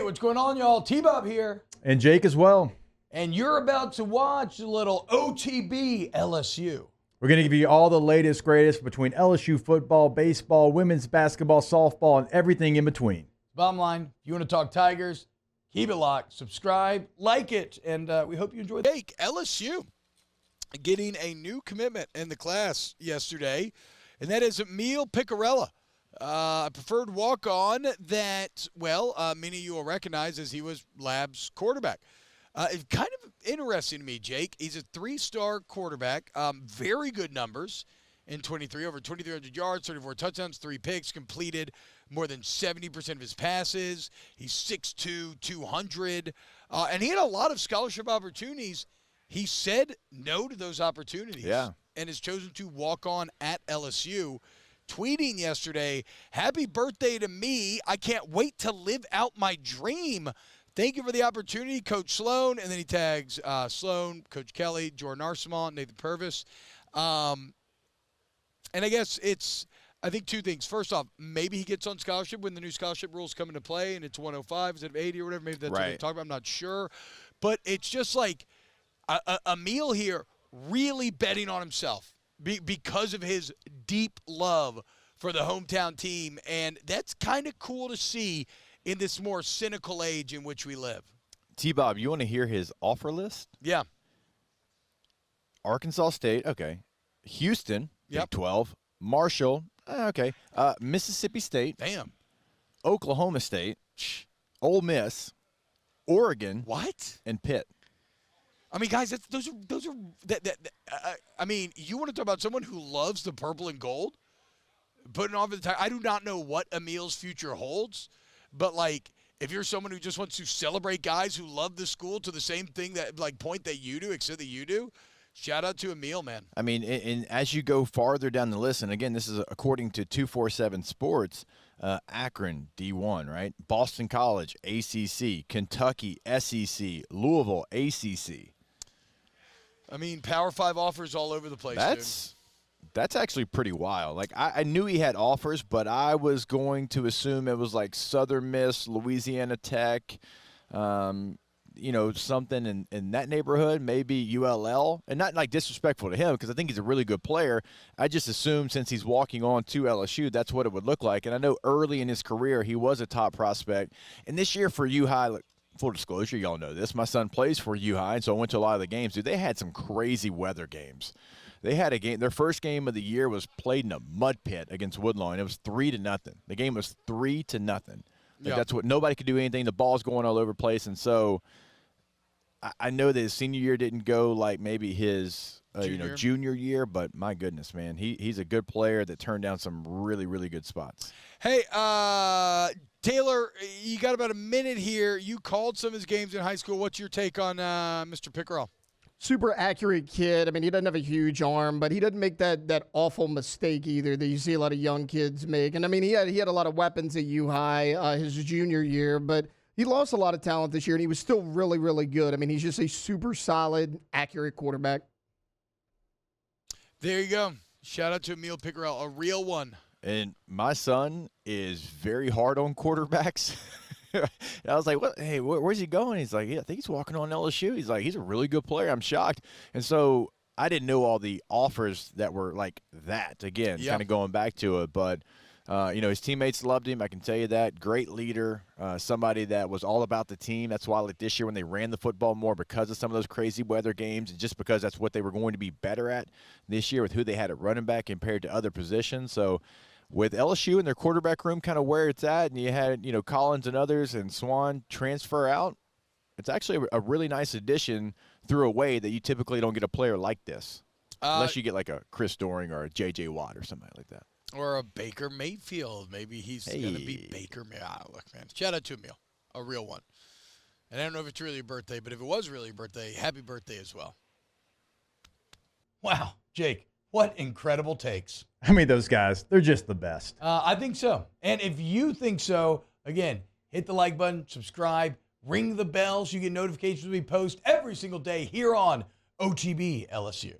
what's going on, y'all? T-Bob here. And Jake as well. And you're about to watch a little OTB LSU. We're going to give you all the latest, greatest between LSU football, baseball, women's basketball, softball, and everything in between. Bottom line, if you want to talk Tigers, keep it locked, subscribe, like it, and we hope you enjoy the Jake, LSU getting a new commitment in the class yesterday, and that is Emile Picarella. A preferred walk-on that, many of you will recognize as he was Lab's quarterback. It's kind of interesting to me, Jake. He's a 3-star quarterback, very good numbers in 23, over 2,300 yards, 34 touchdowns, 3 picks, completed more than 70% of his passes. He's 6'2", 200, and he had a lot of scholarship opportunities. He said no to those opportunities and has chosen to walk on at LSU. Tweeting yesterday, "Happy birthday to me. I can't wait to live out my dream. Thank you for the opportunity, Coach Sloan." And then he tags Sloan, Coach Kelly, Jordan Arsenal, Nathan Purvis. And I guess I think 2 things. First off, maybe he gets on scholarship when the new scholarship rules come into play and it's 105 instead of 80 or whatever. Maybe that's what they're talking about. I'm not sure. But it's just like Emile here really betting on himself because of his deep love for the hometown team. And that's kind of cool to see in this more cynical age in which we live. T-Bob, you want to hear his offer list? Yeah. Arkansas State, okay. Houston, Big 12. Marshall, okay. Mississippi State. Damn. Oklahoma State. Ole Miss. Oregon. What? And Pitt. I mean, guys, those are. I mean, you want to talk about someone who loves the purple and gold, putting off the time. I do not know what Emile's future holds, but like, if you're someone who just wants to celebrate guys who love the school to the same thing point that you do, except that you do, shout out to Emile, man. I mean, and as you go farther down the list, and again, this is according to 247 Sports. Akron, D1, right? Boston College, ACC. Kentucky, SEC. Louisville, ACC. I mean, Power 5 offers all over the place, That's actually pretty wild. Like, I knew he had offers, but I was going to assume it was like Southern Miss, Louisiana Tech, something in that neighborhood, maybe ULL. And not like disrespectful to him because I think he's a really good player. I just assumed since he's walking on to LSU, that's what it would look like. And I know early in his career he was a top prospect. And this year for U-High, look, full disclosure, y'all know this. My son plays for U-High, and so I went to a lot of the games. Dude, they had some crazy weather games. They had a game. Their first game of the year was played in a mud pit against Woodlawn. It was 3-0. The game was 3-0. That's what nobody could do anything. The ball's going all over the place, and so I know that his senior year didn't go like maybe his junior year, but my goodness, man, he's a good player that turned down some really, really good spots. Hey, Taylor, you got about a minute here. You called some of his games in high school. What's your take on Mr. Picarella? Super accurate kid. I mean, he doesn't have a huge arm, but he doesn't make that awful mistake either that you see a lot of young kids make. And I mean, he had a lot of weapons at U-High his junior year, but he lost a lot of talent this year, and he was still really, really good. I mean, he's just a super solid, accurate quarterback. There you go. Shout out to Emile Picarella, a real one. And my son is very hard on quarterbacks. I was like, "What? Hey, where's he going?" He's like, "Yeah, I think he's walking on LSU." He's like, "He's a really good player." I'm shocked. And so I didn't know all the offers that were like that. Again, kind of going back to it. But, his teammates loved him. I can tell you that. Great leader, somebody that was all about the team. That's why like this year when they ran the football more because of some of those crazy weather games and just because that's what they were going to be better at this year with who they had at running back compared to other positions. So with LSU and their quarterback room kind of where it's at, and you had, Collins and others and Swan transfer out, it's actually a really nice addition through a way that you typically don't get a player like this. Unless you get like a Chris Doering or a J.J. Watt or somebody like that. Or a Baker Mayfield. Maybe he's going to be Baker Mayfield. Look, man, shout out to Emile, a real one. And I don't know if it's really your birthday, but if it was really your birthday, happy birthday as well. Wow, Jake, what incredible takes. I mean, those guys, they're just the best. I think so. And if you think so, again, hit the like button, subscribe, ring the bell so you get notifications when we post every single day here on OTB LSU.